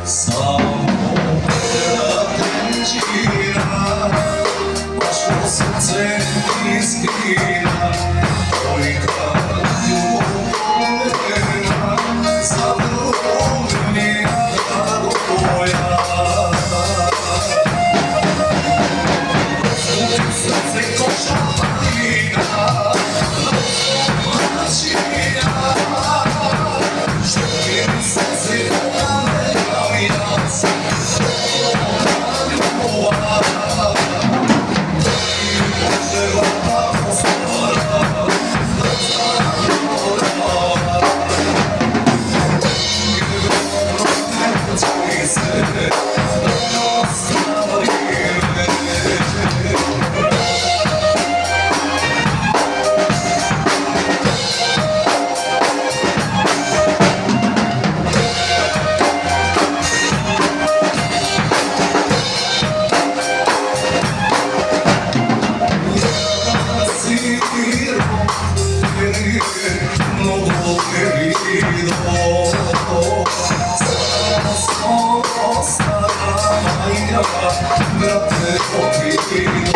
Samo da tenčina, baš srce iskrina, tolika ljubav volena, zadovoljnija tvoja. Srce ko šamarina, mačina, želim srce da me navijas, ona ljubova, i požela postara, zna mora. Ne počuj se, da ostavi me. Mnogo querido, somos la mañana, brate contigo.